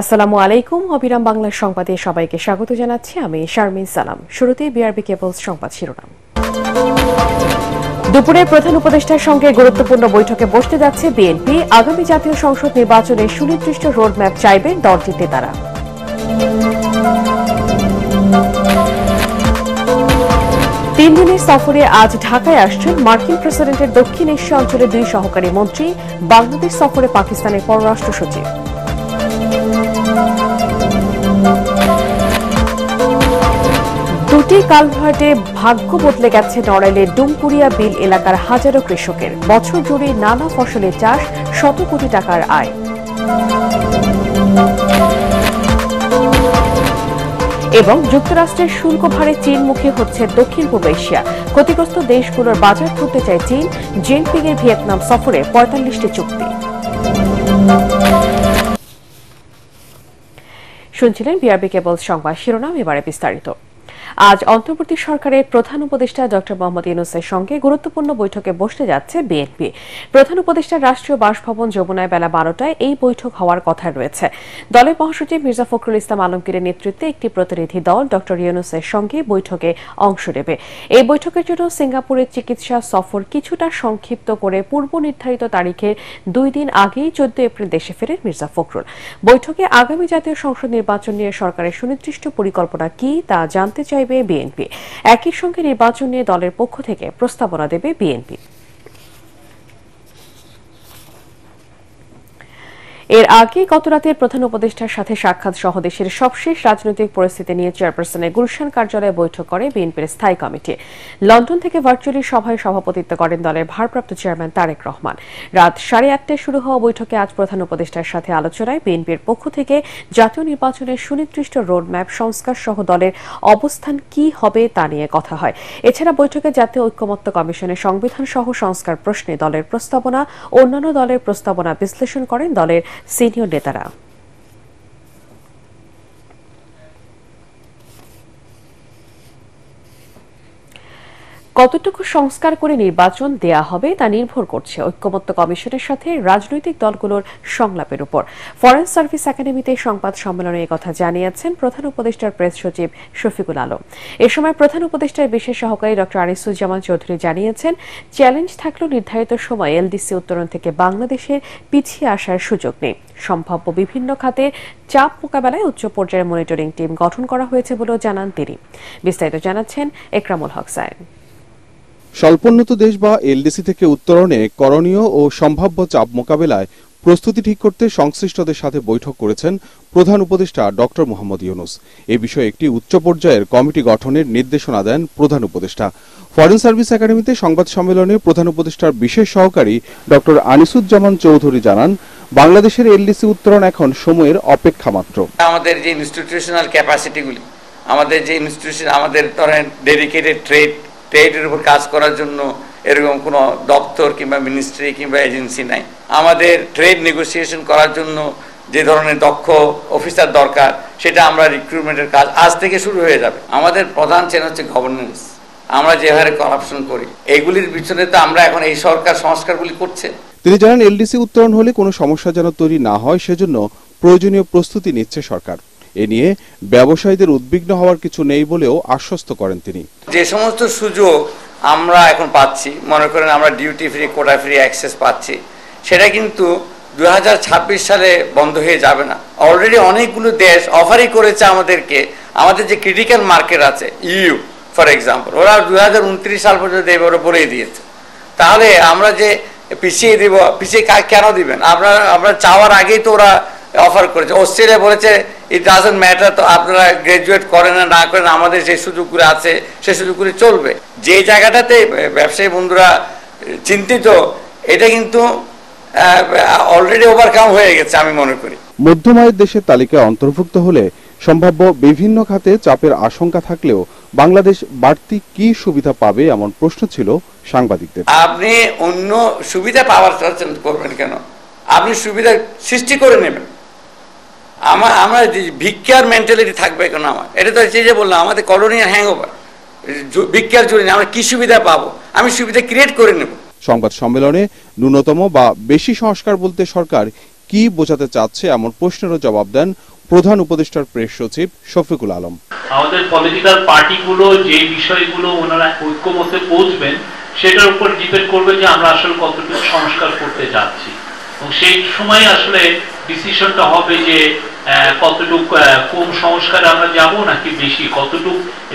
আসসালামু আলাইকুম। অবিরাম বাংলার সংবাদে সবাইকে স্বাগত জানাচ্ছি। আমি শারমিন সালাম। শুরুতেই বিআরবি কেবলস সংবাদ শিরোনাম। দুপুরে প্রধান উপদেষ্টার সঙ্গে গুরুত্বপূর্ণ বৈঠকে বসতে যাচ্ছে বিএনপি। আগামী জাতীয় সংসদ নির্বাচনে সুনির্দিষ্ট রোডম্যাপ চাইবেন দলটির নেতারা। তিন দিনের সফরে আজ ঢাকায় আসছেন মার্কিন প্রেসিডেন্টের দক্ষিণ এশিয়া অঞ্চলের দুই সহকারী মন্ত্রী। বাংলাদেশ সফরে পাকিস্তানের পররাষ্ট্র সচিব। দুটি কালভার্টে ভাগ্য বদলে গেছে নড়াইলের ডুমকুড়িয়া বিল এলাকার হাজারো কৃষকের। বছর জুড়ে নানা ফসলের চাষ, শত কোটি টাকার আয়। এবং যুক্তরাষ্ট্রের শুল্ক ভারে চীনমুখী হচ্ছে দক্ষিণ পূর্ব এশিয়া। ক্ষতিগ্রস্ত দেশগুলোর বাজার খুলতে চায় চীন। জিনপিং এর ভিয়েতনাম সফরে ৪৫টি চুক্তি। শুনছিলেন বিআরবি কেবলস সংবাদ শিরোনাম। এবারে বিস্তারিত। আজ অন্তর্বর্তী সরকারের প্রধান উপদেষ্টা ডক্টর মোহাম্মদ ইউনূসের সঙ্গে গুরুত্বপূর্ণ বৈঠকে বসতে যাচ্ছে বিএনপি। প্রধান উপদেষ্টার রাষ্ট্রীয় বাসভবন যমুনায় বেলা ১২টায় এই বৈঠক হওয়ার কথা রয়েছে। দলের মহাসচিব মির্জা ফখরুল ইসলাম আলমগীরের নেতৃত্বে একটি প্রতিনিধি দল ডক্টর ইউনূসের সঙ্গে বৈঠকে অংশ নেবে। এই বৈঠকের জন্য সিঙ্গাপুরের চিকিৎসা সফর কিছুটা সংক্ষিপ্ত করে পূর্ব নির্ধারিত তারিখের ২ দিন আগেই ১৪ এপ্রিল দেশে ফেরেন মির্জা ফখরুল। বৈঠকে আগামী জাতীয় সংসদ নির্বাচন নিয়ে সরকারের সুনির্দিষ্ট পরিকল্পনা কি তা জানতে চাইবে বিএনপি। একই সঙ্গে নির্বাচন নিয়ে দলের পক্ষ থেকে প্রস্তাবনা দেবে বিএনপি। এর আগে গতরাতে প্রধান উপদেষ্টার সাথে সাক্ষাৎ সহ দেশের সবশেষ রাজনৈতিক পরিস্থিতি নিয়ে চেয়ারপারসনের গুলশান কার্যালয়ে বৈঠক করে বিএনপির স্থায়ী কমিটি। লন্ডন থেকে ভার্চুয়ালি সভায় সভাপতিত্ব করেন দলের ভারপ্রাপ্ত চেয়ারম্যান তারেক রহমান। রাত 8:30টায় শুরু হওয়া বৈঠকে আজ প্রধান উপদেষ্টার সাথে আলোচনায় বিএনপির পক্ষ থেকে জাতীয় নির্বাচনের সুনির্দিষ্ট রোডম্যাপ, সংস্কার সহ দলের অবস্থান কি হবে তা নিয়ে কথা হয়। এছাড়া বৈঠকে জাতীয় ঐকমত্য কমিশনের সংবিধান সহ সংস্কার প্রশ্নে দলের প্রস্তাবনা, অন্যান্য দলের প্রস্তাবনা বিশ্লেষণ করেন দলের সিনিয়র নেতারা। কতটুকু সংস্কার করে নির্বাচন দেয়া হবে তা নির্ভর করছে ঐকমত্য কমিশনের সাথে রাজনৈতিক দলগুলোর সংলাপের উপর। ফরেন সার্ভিস একাডেমিতে সংবাদ সম্মেলনে একথা জানিয়েছেন প্রধান উপদেষ্টার প্রেস সচিব শফিকুল আলম। এ সময় প্রধান উপদেষ্টার বিশেষ সহকারী ডক্টর আনিসুজ্জামান চৌধুরী জানিয়েছেন, চ্যালেঞ্জ থাকলেও নির্ধারিত সময় এলডিসি উত্তরণ থেকে বাংলাদেশের পিছিয়ে আসার সুযোগ নেই। সম্ভাব্য বিভিন্ন খাতে চাপ মোকাবেলায় উচ্চ পর্যায়ের মনিটরিং টিম গঠন করা হয়েছে বলেও জানান তিনি। বিস্তারিত জানাচ্ছেন একরামুল হক সায়েন। স্বল্পোন্নত দেশ বা এলডিসি থেকে উত্তরণে করণীয় ও সম্ভাব্য চাপ মোকাবেলায় প্রস্তুতি ঠিক করতে সংশ্লিষ্টদের সাথে বৈঠক করেছেন প্রধান উপদেষ্টা ডক্টর মোহাম্মদ ইউনূস। এ বিষয়ে একটি উচ্চ পর্যায়ের কমিটি গঠনের নির্দেশনা দেন প্রধান উপদেষ্টা। ফরেন সার্ভিস একাডেমিতে সংবাদ সম্মেলনে প্রধান উপদেষ্টার বিশেষ সহকারী ডক্টর আনিসুজ্জামান চৌধুরী জানান, বাংলাদেশের এলডিসি উত্তরণ এখন সময়ের অপেক্ষা মাত্র। আমাদের যে ইনস্টিটিউশনাল ক্যাপাসিটিগুলি, আমাদের যে ইনস্টিটিউশন, আমাদের ধরেন ডেডিকেটেড ট্রেডের উপর কাজ করার জন্য এরকম কোনো দপ্তর কিংবা মিনিস্ট্রি কিংবা এজেন্সি নাই। আমাদের ট্রেড নেগোসিয়েশন করার জন্য যে ধরনের দক্ষ অফিসার দরকার, সেটা আমরা রিক্রুটমেন্টের কাজ আজ থেকে শুরু হয়ে যাবে। আমাদের প্রধান চেন হচ্ছে গভর্নেন্স। আমরা যে হারে করাপশন করি, এগুলির পিছনে তো আমরা এখন এই সরকার সংস্কারগুলি করছে। তিনি জানান, এলডিসি উত্তরণ হলে কোনো সমস্যা যেন তৈরি না হয় সেজন্য প্রয়োজনীয় প্রস্তুতি নিচ্ছে সরকার। এ নিয়ে ব্যবসায়ীদের উদ্বিগ্ন হওয়ার কিছু নেই বলেও আশ্বস্ত করেন তিনি। যে সমস্ত সুযোগ আমরা এখন পাচ্ছি, মনে করেন আমরা duty free, quota free access পাচ্ছি, সেটা কিন্তু 2026 সালে বন্ধ হয়ে যাবে না। অলরেডি অনেকগুলো দেশ অফারই করেছে আমাদেরকে। আমাদের যে ক্রিটিক্যাল মার্কেট আছে, ইউ ফর এক্সাম্পল, ওরা 2029 সাল পর্যন্ত এবারে বলেই দিয়েছে। তাহলে আমরা যে পিছিয়ে দিব, পিছিয়ে কেন দিবেন? আমরা চাওয়ার আগেই তো ওরা অফার করেছে। অস্ট্রেলিয়া বলেছে ইট ডাজন্ট ম্যাটার, তো আপনারা গ্রাজুয়েট করেন না করেন, আমাদের যে সুযোগগুলো আছে সেই সুযোগগুলি চলবে। যে জায়গাটাতে ব্যবসায়ী বন্ধুরা চিন্তিত, এটা কিন্তু অলরেডি ওভারকাম হয়ে গেছে আমি মনে করি। মধ্যম আয়ের দেশের তালিকায় অন্তর্ভুক্ত হলে সম্ভাব্য বিভিন্ন খাতে চাপের আশঙ্কা থাকলেও বাংলাদেশ বাড়তি কি সুবিধা পাবে এমন প্রশ্ন ছিল সাংবাদিকদের। আপনি অন্য সুবিধা পাওয়ার চেষ্টা করবেন কেন? আপনি সুবিধা সৃষ্টি করে নেবেন। আমরা ভিক্ষার মেন্টালিটি থাকবে কেন? আমার এটা তো যে বললাম, আমাদের কলোনিয়াল হ্যাংওভার, ভিক্ষার জন্য আমরা কি সুবিধা পাবো? আমি সুবিধা ক্রিয়েট করে নেব। সংবাদ সম্মেলনে ন্যূনতম বা বেশি সংস্কার বলতে সরকার কি বোঝাতে চাচ্ছে এমন প্রশ্নেরও জবাব দেন প্রধান উপদেষ্টার প্রেস সচিব শফিকুল আলম। আমাদের পলিটিক্যাল পার্টিগুলো যে বিষয়গুলো ওনারা ঐক্যমতে পৌঁছবেন সেটার উপর ডিপেন্ড করবে যে আমরা আসলে কতটুকু সংস্কার করতে যাচ্ছি, এবং সেই সময় আসলে ডিসিশনটা হবে যে কতটুকু কোন সংস্কারে আমরা যাব নাকি বেশি কতটুকু।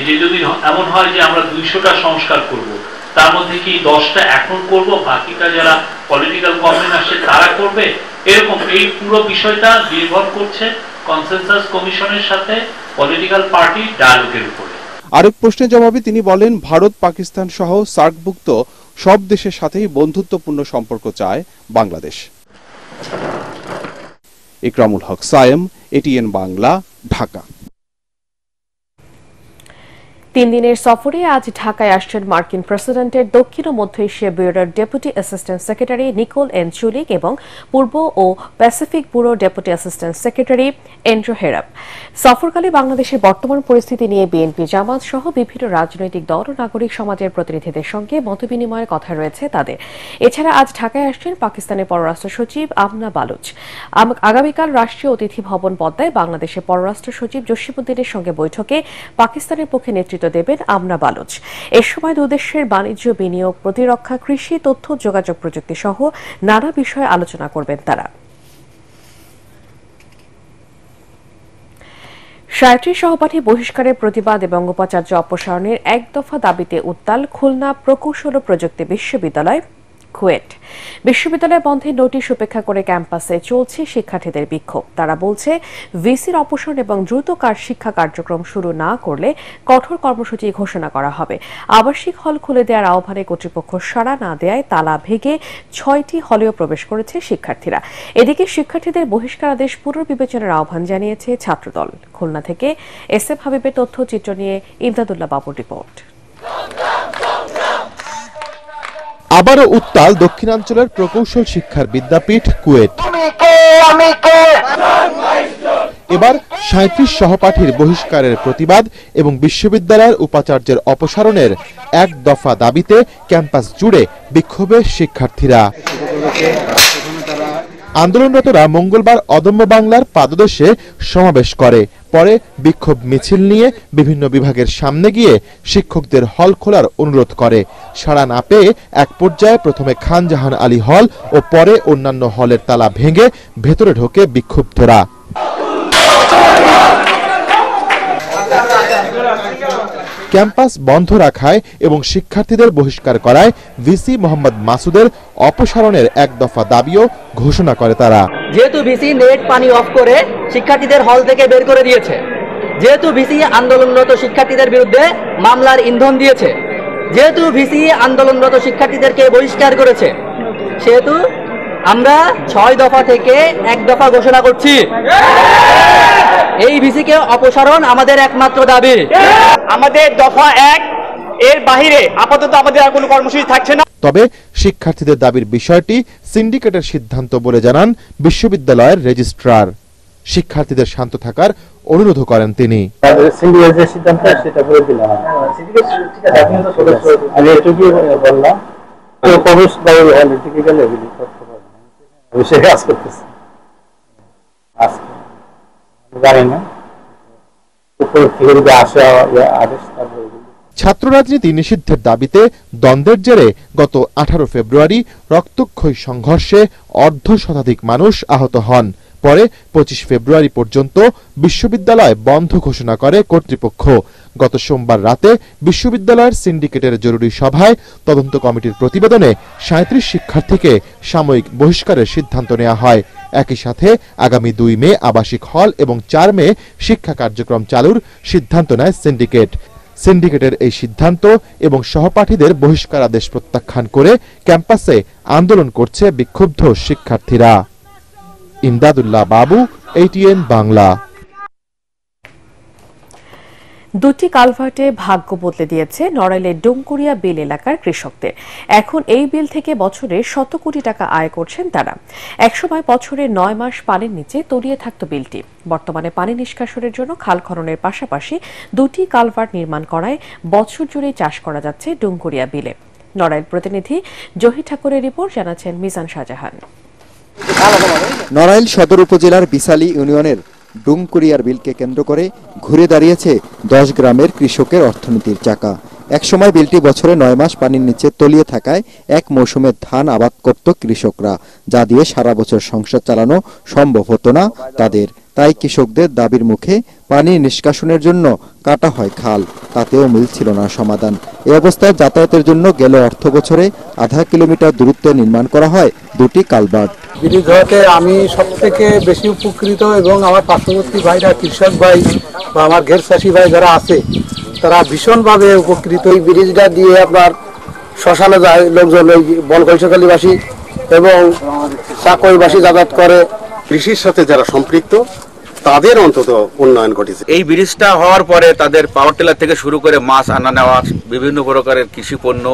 যে যদি এমন হয় যে আমরা 200টা সংস্কার করব, তার মধ্যে কি 10টা এখন করব, বাকিটা যারা পলিটিক্যাল গভর্নমেন্ট আসছে তারা করবে, এরকম এই পুরো বিষয়টা নির্ভর করছে কনসেনসাস কমিশনের সাথে পলিটিক্যাল পার্টি ডায়ালগের উপরে। আরেক প্রশ্নের জবাবে তিনি বলেন, ভারত, পাকিস্তান সহ সার্কভুক্ত সব দেশের সাথেই বন্ধুত্বপূর্ণ সম্পর্ক চায় বাংলাদেশ। ইকরামুল হক সায়েম, এটিএন বাংলা, ঢাকা। 3 দিনের সফরে আজ ঢাকায় আসছেন মার্কিন প্রেসিডেন্টের দক্ষিণ ও মধ্য এশিয়া ব্যুরোর deputy assistant secretary Nicole N Chulick এবং পূর্ব ও Pacific bureau deputy assistant secretary Andrew Herrup. সফরকালে বাংলাদেশের বর্তমান পরিস্থিতি নিয়ে বিএনপি, জামাত সহ বিভিন্ন রাজনৈতিক দল ও নাগরিক সমাজের প্রতিনিধিদের সঙ্গে মতবিনিময়ের কথা রয়েছে তাদের। এছাড়া আজ ঢাকায় আসছেন পাকিস্তানের পররাষ্ট্র সচিব আমনা বালুচ। আগামীকাল রাষ্ট্রীয় অতিথি ভবন পদ্মায় বাংলাদেশের পররাষ্ট্র সচিব জসিমউদ্দিনের সঙ্গে বৈঠকে পাকিস্তানের পক্ষে নেতৃত্ব দেবেন আমনা বালুচ। এ সময় দুই দেশের বাণিজ্য, বিনিয়োগ, প্রতিরক্ষা, কৃষি, তথ্য যোগাযোগ প্রযুক্তি সহ নানা বিষয়ে আলোচনা করবেন তারা। 37 সহপাঠী বহিষ্কারের প্রতিবাদ এবং উপাচার্য অপসারণের এক দফা দাবিতে উত্তাল খুলনা প্রকৌশল ও প্রযুক্তি বিশ্ববিদ্যালয় কুয়েট। বিশ্ববিদ্যালয় বন্ধের নোটিশ উপেক্ষা করে ক্যাম্পাসে চলছে শিক্ষার্থীদের বিক্ষোভ। তারা বলছে, ভিসির অপসারণ এবং দ্রুত শিক্ষা কার্যক্রম শুরু না করলে কঠোর কর্মসূচি ঘোষণা করা হবে। আবাসিক হল খুলে দেওয়ার আহ্বানে কর্তৃপক্ষ সাড়া না দেয়ায় তালা ভেঙে 6টি হলেও প্রবেশ করেছে শিক্ষার্থীরা। এদিকে শিক্ষার্থীদের বহিষ্কারাদেশ পুনর্বিবেচনার আহ্বান জানিয়েছে ছাত্রদল। খুলনা থেকে এসএফ হাবিবের তথ্যচিত্র নিয়ে ইমদাদুল্লাহ বাবুর রিপোর্ট। আবারও উত্তাল দক্ষিণাঞ্চলের প্রকৌশল শিক্ষার বিদ্যাপীঠ কুয়েট। এবার 37 সহপাঠীর বহিষ্কারের প্রতিবাদ এবং বিশ্ববিদ্যালয়ের উপাচার্যের অপসারণের এক দফা দাবিতে ক্যাম্পাস জুড়ে বিক্ষোভে শিক্ষার্থীরা। আন্দোলনরতরা মঙ্গলবার অদম্য বাংলার পাদদেশে সমাবেশ করে। পরে বিক্ষোভ মিছিল নিয়ে বিভিন্ন বিভাগের সামনে গিয়ে শিক্ষকদের হল খোলার অনুরোধ করে। সাড়া না পেয়ে এক পর্যায়ে প্রথমে খান জাহান আলী হল ও পরে অন্যান্য হলের তালা ভেঙে ভেতরে ঢোকে বিক্ষুব্ধরা। ক্যাম্পাস বন্ধ রাখায় এবং শিক্ষার্থীদের বহিষ্কার করায় ভিসি মোহাম্মদ মাসুদের অপসারণের এক দফা দাবিও ঘোষণা করে তারা। যেহেতু ভিসি নেট পানি অফ করে শিক্ষার্থীদের হল থেকে বের করে দিয়েছে, যেহেতু ভিসি আন্দোলনরত শিক্ষার্থীদের বিরুদ্ধে মামলার ইন্ধন দিয়েছে, যেহেতু ভিসি আন্দোলনরত শিক্ষার্থীদেরকে বহিষ্কার করেছে, সেহেতু আমরা 6 দফা থেকে এক দফা ঘোষণা করছি। এই ভিসিকে অপসারণ আমাদের একমাত্র দাবি। আমাদের দফা 1 এর বাইরে আপাতত আমাদের আর কোনো কর্মসূচি থাকছে না। তবে শিক্ষার্থীদের দাবির বিষয়টি সিন্ডিকেটের সিদ্ধান্ত বলে জানান বিশ্ববিদ্যালয়ের রেজিস্ট্রার। শিক্ষার্থীদের শান্ত থাকার অনুরোধ করেন তিনি। সিন্ডিকেটের সিদ্ধান্ত সেটা বলে দিলাম। আমি এটুকুই বললাম, প্রবেশ বাইরে হলে টিকে গেলে এগুলি করতে পারবে, সে কাজ করতেছে। আজকে জানি না উপর থেকে যদি আসে আদেশ, তারপরে ছাত্র রাজনীতি নিষিদ্ধের দাবিতে দ্বন্দ্বের জেরে গত 18 ফেব্রুয়ারি রক্তক্ষয়ী সংঘর্ষে অর্ধশতাধিক মানুষ আহত হন। পরে 25 ফেব্রুয়ারি পর্যন্ত বিশ্ববিদ্যালয় বন্ধ ঘোষণা করে কর্তৃপক্ষ। গত সোমবার রাতে বিশ্ববিদ্যালয়ের সিন্ডিকেটের জরুরি সভায় তদন্ত কমিটির প্রতিবেদনে 37 শিক্ষার্থীকে সাময়িক বহিষ্কারের সিদ্ধান্ত নেওয়া হয়। একই সাথে আগামী 2 মে আবাসিক হল এবং 4 মে শিক্ষা কার্যক্রম চালুর সিদ্ধান্ত নেয় সিন্ডিকেট। সিন্ডিকেটের এই সিদ্ধান্ত এবং সহপাঠীদের বহিষ্কারাদেশ প্রত্যাখ্যান করে ক্যাম্পাসে আন্দোলন করছে বিক্ষুব্ধ শিক্ষার্থীরা। ইমদাদুল্লাহ বাবু, এটিএন বাংলা। দুটি কালভার্টে ভাগ্য বদলে দিয়েছে নড়াইলের ডুমকুরিয়া বিল এলাকার কৃষকদের। এখন এই বিল থেকে বছরে 100 কোটি টাকা আয় করছেন তারা। একসময় বছরে 9 মাস পানির নিচে তলিয়ে থাকত বিলটি। বর্তমানে পানি নিষ্কাশনের জন্য খাল খননের পাশাপাশি দুটি কালভার্ট নির্মাণ করায় বছর জুড়ে চাষ করা যাচ্ছে ডুমকুরিয়া বিলে। নড়াইল প্রতিনিধি জহির ঠাকুরের রিপোর্ট, জানাচ্ছেন মিজান শাহজাহান। নড়াইল সদর উপজেলার বিসালী ইউনিয়নের ডুমকুরিয়ার বিলকে কেন্দ্র করে ঘুরে দাঁড়িয়েছে 10 গ্রামের কৃষকের অর্থনীতির চাকা। একসময় বিলটি বছরে 9 মাস পানির নিচে তলিয়ে থাকায় এক মৌসুমে ধান আবাদ করত কৃষকরা, যা দিয়ে সারা বছর সংসার চালানো সম্ভব হতো না তাদের। তাই কৃষকদের দাবির মুখে পানি নিষ্কাশনের জন্য কাটা হয় খাল, তাতেও মিলছিল না সমাধান। এই অবস্থায় যাতায়াতের জন্য গেল অর্থ বছরে আধা কিলোমিটার দূরত্বে নির্মাণ করা হয় 2টি কালভার্ট। ব্রিজ হওয়াতে আমি সব থেকে বেশি উপকৃত এবং আমার পার্শ্ববর্তী ভাইরা, কৃষক ভাই বা আমার ঘের চাষি ভাই যারা আছে তারা ভীষণভাবে উপকৃত। এই ব্রিজটা দিয়ে আপনার শ্মশানে যায় লোকজন, ওই বনকৈশখালীবাসী এবং চাকইবাসী যাতায়াত করে। কৃষির সাথে যারা সম্পৃক্ত তাদের অন্তত উন্নয়ন ঘটেছে। এই ব্রিজটা হওয়ার পরে তাদের পাওয়ার টিলার থেকে শুরু করে মাছ আনা নেওয়া, বিভিন্ন প্রকারের কৃষি পণ্য,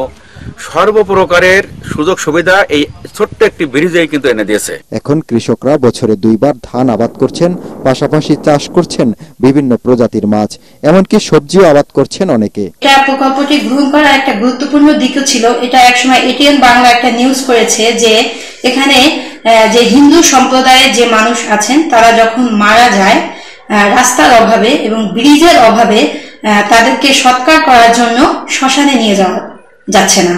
সর্বপ্রকারের সুযোগ সুবিধা এই ছোট্ট একটি ব্রিজেই কিন্তু এনে দিয়েছে। এখন কৃষকরা বছরে 2 বার ধান আবাদ করছেন, পাশাপাশি চাষ করছেন বিভিন্ন প্রজাতির মাছ, এমনকি সবজিও আবাদ করছেন অনেকে। এটা প্রকল্পটি গ্রহণ করার একটা গুরুত্বপূর্ণ দিকও ছিল। এটা একসময় এটিএন বাংলা একটা নিউজ করেছে যে এখানে যে হিন্দু সম্প্রদায়ের যে মানুষ আছেন তারা যখন মারা যায় রাস্তার অভাবে এবং ব্রিজের অভাবে তাদেরকে সৎকার করার জন্য শ্মশানে নিয়ে যাচ্ছে না,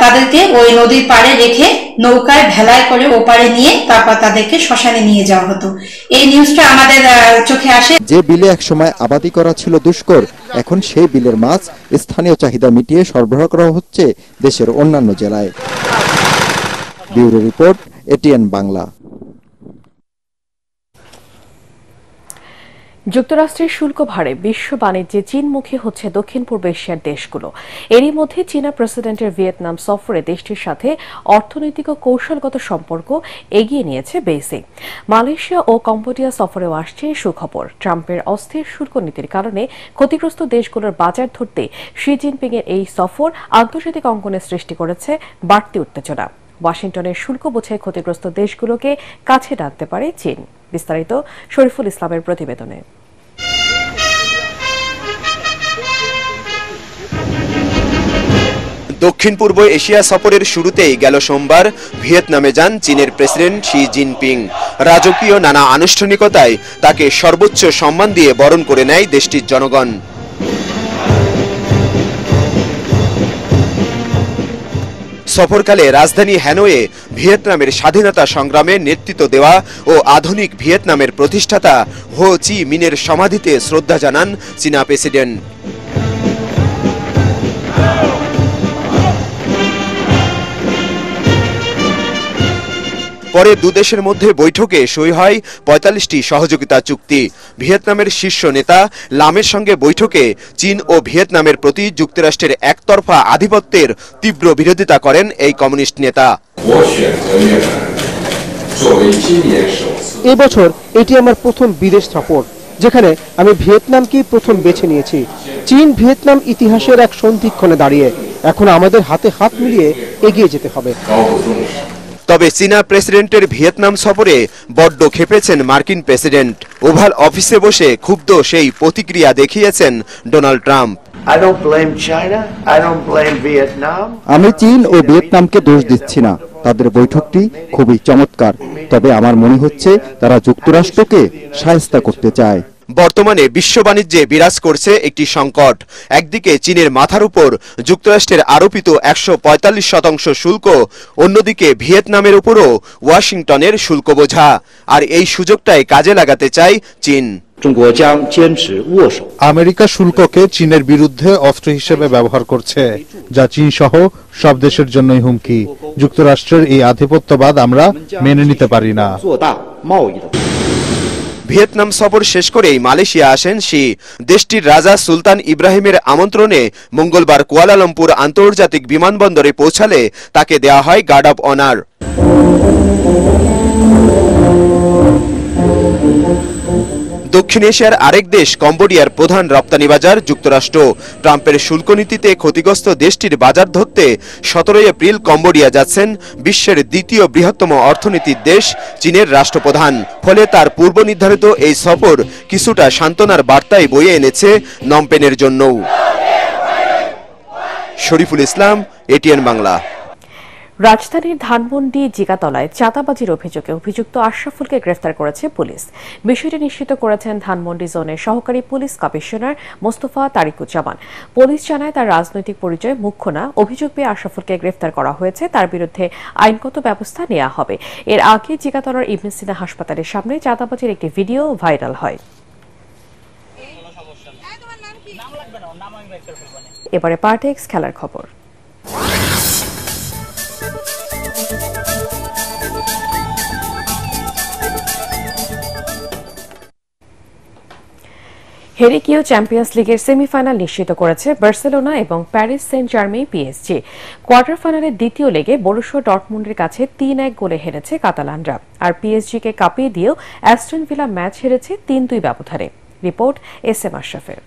তাদেরকে ওই নদীর পাড়ে রেখে নৌকায় ভেলায় করে ওপারে নিয়ে তারপর তাদেরকে শ্মশানে নিয়ে যাওয়া হতো। এই নিউজটা আমাদের চোখে আসে। যে বিলে একসময় আবাদি করা ছিল দুষ্কর, এখন সেই বিলের মাছ স্থানীয় চাহিদা মিটিয়ে সরবরাহ করা হচ্ছে দেশের অন্যান্য জেলায়। Bureau report, ATN Bangla. যুক্তরাষ্ট্রের শুল্ক ভারে বিশ্ব বাণিজ্যে চীনমুখী হচ্ছে দক্ষিণ পূর্ব এশিয়ার দেশগুলো। এরই মধ্যে চীনা প্রেসিডেন্টের ভিয়েতনাম সফরে দেশটির সাথে অর্থনৈতিক ও কৌশলগত সম্পর্ক এগিয়ে নিয়েছে বেইজিং। মালয়েশিয়া ও কম্বোডিয়া সফরেও আসছে সুখবর। ট্রাম্পের অস্থির শুল্ক নীতির কারণে ক্ষতিগ্রস্ত দেশগুলোর বাজার ধরতে শি জিনপিং এর এই সফর আন্তর্জাতিক অঙ্গনে সৃষ্টি করেছে বাড়তি উত্তেজনা। ওয়াশিংটনের শুল্ক বোঝায় ক্ষতিগ্রস্ত দেশগুলোকে কাছে টানতে পারে চীন। বিস্তারিত শরীফুল ইসলামের প্রতিবেদনে। দক্ষিণ পূর্ব এশিয়া সফরের শুরুতেই গেল সোমবার ভিয়েতনামে যান চীনের প্রেসিডেন্ট শি জিনপিং। রাজকীয় নানা আনুষ্ঠানিকতায় তাকে সর্বোচ্চ সম্মান দিয়ে বরণ করে নেয় দেশটির জনগণ। সফরকালে রাজধানী হ্যানয়ে ভিয়েতনামের স্বাধীনতা সংগ্রামে নেতৃত্ব দেওয়া ও আধুনিক ভিয়েতনামের প্রতিষ্ঠাতা হো চি মিনের সমাধিতে শ্রদ্ধা জানান চীনা প্রেসিডেন্ট। পরে দুদেশের মধ্যে বৈঠকে সই হয় 45টি সহযোগিতা চুক্তি। ভিয়েতনামের শীর্ষ নেতা লামের সঙ্গে বৈঠকে চীন ও ভিয়েতনামের প্রতি যুক্তরাষ্ট্রের একতরফা আধিপত্যের তীব্র বিরোধিতা করেন এই কমিউনিস্ট নেতা। এবছর এটি আমার প্রথম বিদেশ সফর, যেখানে আমি ভিয়েতনামকেই প্রথম বেছে নিয়েছি। চীন ভিয়েতনাম ইতিহাসের এক সন্ধিক্ষণে দাঁড়িয়ে এখন আমাদের হাতে হাত মিলিয়ে এগিয়ে যেতে হবে। তবে চীনা প্রেসিডেন্টের ভিয়েতনাম সফরে বড্ড ক্ষেপেছেন মার্কিন প্রেসিডেন্ট। ওভাল অফিসে বসে ক্ষুব্ধ সেই প্রতিক্রিয়া দেখিয়েছেন ডোনাল্ড ট্রাম্প। আমি চীন ও ভিয়েতনামকে দোষ দিচ্ছি না, তাদের বৈঠকটি খুবই চমৎকার, তবে আমার মনে হচ্ছে তারা যুক্তরাষ্ট্রকে শায়েস্তা করতে চায়। বর্তমানে বিশ্ব বাণিজ্যে বিরাজ করছে একটি সংকট। একদিকে চীনের মাথার উপর যুক্তরাষ্ট্রের আরোপিত 145% শুল্ক, অন্যদিকে ভিয়েতনামের উপরও ওয়াশিংটনের শুল্ক বোঝা। আর এই সুযোগটাই কাজে লাগাতে চায় চীন। আমেরিকা শুল্ককে চীনের বিরুদ্ধে অস্ত্র হিসেবে ব্যবহার করছে, যা চীন সহ সব দেশের জন্যই হুমকি। যুক্তরাষ্ট্রের এই আধিপত্যবাদ আমরা মেনে নিতে পারি না। ভিয়েতনাম সফর শেষ করেই মালয়েশিয়া আসেন শি। দেশটির রাজা সুলতান ইব্রাহিমের আমন্ত্রণে মঙ্গলবার কুয়ালালামপুর আন্তর্জাতিক বিমানবন্দরে পৌঁছালে তাকে দেওয়া হয় গার্ড অব অনার। দক্ষিণ এশিয়ার আরেক দেশ কম্বোডিয়ার প্রধান রপ্তানি বাজার যুক্তরাষ্ট্র। ট্রাম্পের শুল্ক নীতিতে ক্ষতিগ্রস্ত দেশটির বাজার ধরতে 17 এপ্রিল কম্বোডিয়া যাচ্ছেন বিশ্বের দ্বিতীয় বৃহত্তম অর্থনীতির দেশ চীনের রাষ্ট্রপ্রধান। ফলে তার পূর্ব নির্ধারিত এই সফর কিছুটা সান্ত্বনার বার্তাই বয়ে এনেছে নমপেনের জন্যও। শরীফুল ইসলাম, এটিএন বাংলা। রাজধানীর ধানমন্ডি জিগাতলায় চাঁদাবাজির অভিযোগে অভিযুক্ত আশরাফুলকে গ্রেফতার করেছে পুলিশ। বিষয়টি নিশ্চিত করেছেন ধানমন্ডি জোনের সহকারী police commissioner Mostafa Tarikuzzaman. Police জানায় তার রাজনৈতিক পরিচয় মুখ্য না, অভিযোগ পেয়ে আশরাফুলকে গ্রেফতার করা হয়েছে, তার বিরুদ্ধে আইনগত ব্যবস্থা নেওয়া হবে। এর আগে জিগাতলার ইবনে সিনা হাসপাতালের সামনে চাঁদাবাজির একটি ভিডিও ভাইরাল হয়। এবারে পার্টেক্স খেলার খবর। হেরিকিও চ্যাম্পিয়ন্স লিগের সেমিফাইনাল নিশ্চিত করেছে বার্সেলোনা এবং Paris Saint Germain PSG. Quarter ফাইনালের দ্বিতীয় লেগে বরুসিয়া ডর্টমুন্ডের কাছে ৩-১ গোলে হেরেছে কাতালানরা, আর পিএসজিকে কাঁপিয়ে দিয়েও অ্যাস্টন ভিলা ম্যাচ হেরেছে ৩-২ ব্যবধানে। Report SM আশরাফের।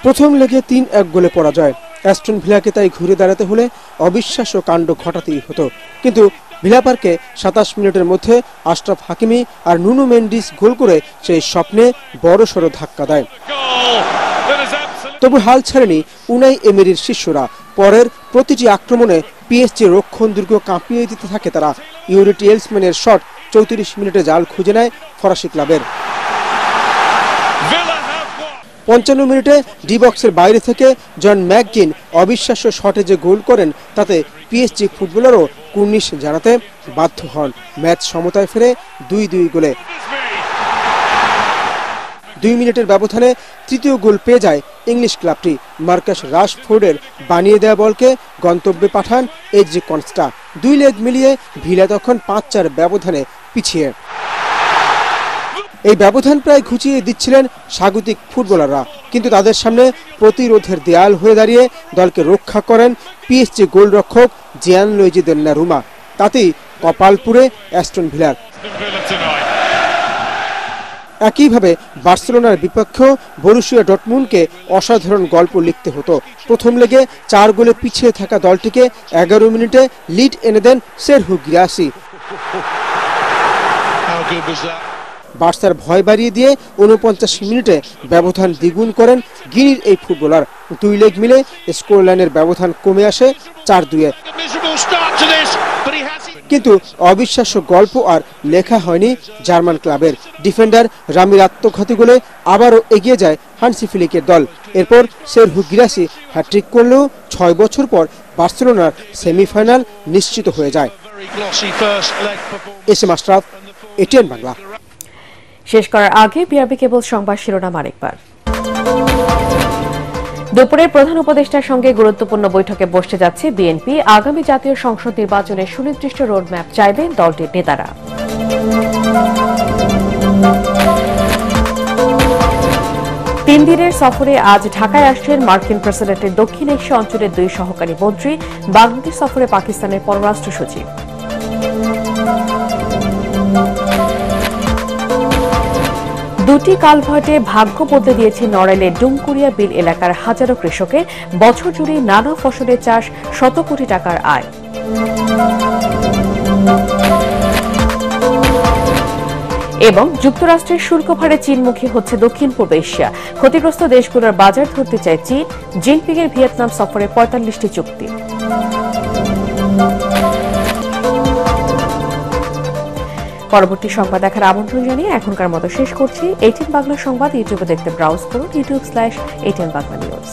প্রথম লেগে ৩-১ গোলে পরাজয়। অ্যাস্টন ভিলাকে তাই ঘুরে দাঁড়াতে হলে অবিশ্বাস্য কাণ্ড ঘটাতেই হতো, কিন্তু ভিলা পার্কে ২৭ মিনিটের মধ্যে আশরাফ হাকিমি আর নুনো মেন্ডিস গোল করে সেই স্বপ্নে বড়সড় ধাক্কা দেয়। তবু হাল ছাড়েনি উনাই এমেরির শিষ্যরা। পরের প্রতিটি আক্রমণে পিএসজি রক্ষণ দুর্গ কাঁপিয়ে দিতে থাকে তারা। ইউরি টিয়েলসম্যানের শট ৩৪ মিনিটে জাল খুঁজে নেয় ফরাসি ক্লাবের। ৫৫ মিনিটে ডি বক্সের বাইরে থেকে জন ম্যাকগিন অবিশ্বাস্য শটে যে গোল করেন, তাতে পিএসজি ফুটবলারও কুর্নিশ জানাতে বাধ্য হন। ম্যাচ সমতায় ফেরে ২-২ গোলে। ২ মিনিটের ব্যবধানে তৃতীয় গোল পেয়ে যায় ইংলিশ ক্লাবটি। মার্কাস রাশফোর্ডের বানিয়ে দেওয়া বলকে গন্তব্যে পাঠান এজরি কনস্টা। ২ লেগ মিলিয়ে ভিলা তখন ৫-৪ ব্যবধানে পিছিয়ে। এই ব্যবধান প্রায় ঘুচিয়ে দিচ্ছিলেন স্বাগতিক ফুটবলাররা, কিন্তু তাদের সামনে প্রতিরোধের দেয়াল হয়ে দাঁড়িয়ে দলকে রক্ষা করেন পিএসজি গোলরক্ষক জিয়ানলুইজি দন্নারুমা। তাতেই কপাল পুড়ে অ্যাস্টন ভিলার। একইভাবে বার্সেলোনার বিপক্ষেও বরুসিয়া ডর্টমুন্ডকে অসাধারণ গল্প লিখতে হতো। প্রথম লেগে ৪ গোলে পিছিয়ে থাকা দলটিকে ১১ মিনিটে লিড এনে দেন সেরহু গিরাসি। বার্সার ভয় বাড়িয়ে দিয়ে ৪৯ মিনিটে ব্যবধান দ্বিগুণ করেন গিনির এই ফুটবলার। ২ লেগ মিলে স্কোরলাইনের ব্যবধান কমে আসে ৪-২-এ। কিন্তু অবিশ্বাস্য গল্প আর লেখা হয়নি জার্মান ক্লাবের। ডিফেন্ডার রামির আত্মঘাতী গোলে আবারও এগিয়ে যায় হানসি ফ্লিকের দল। এরপর সেরহু গিরাসি হ্যাট্রিক করলেও ৬ বছর পর বার্সেলোনার সেমিফাইনাল নিশ্চিত হয়ে যায়। SM Ashraf, ATN Bangla. শেষ করার আগে বিআরবি কেবল সংবাদ শিরোনাম আরেকবার। দুপুরে প্রধান উপদেষ্টার সঙ্গে গুরুত্বপূর্ণ বৈঠকে বসতে যাচ্ছে বিএনপি। আগামী জাতীয় সংসদ নির্বাচনের সুনির্দিষ্ট রোডম্যাপ চাইবেন দলটির নেতারা। ৩ দিনের সফরে আজ ঢাকায় আসছেন মার্কিন প্রেসিডেন্টের দক্ষিণ এশিয়া অঞ্চলের ২ সহকারী মন্ত্রী। বাংলাদেশ সফরে পাকিস্তানের পররাষ্ট্র সচিব। দুটি কালভার্টে ভাগ্য বদলে দিয়েছে নড়াইলের ডুমকুরিয়া বিল এলাকার হাজারো কৃষকের। বছর জুড়ে নানা ফসলের চাষ, শত কোটি টাকার আয়। এবং যুক্তরাষ্ট্রের শুল্ক ভারে চীনমুখী হচ্ছে দক্ষিণ পূর্ব এশিয়া। ক্ষতিগ্রস্ত দেশগুলোর বাজার ধরতে চায় চীন। জিনপিংয়ের ভিয়েতনাম সফরে ৪৫টি চুক্তি। পরবর্তী সংবাদ দেখার আমন্ত্রণ জানিয়ে এখনকার মতো শেষ করছি। ATN বাংলা সংবাদ ইউটিউবে দেখতে ব্রাউজ করুন YouTube/ATN বাংলা নিউজ।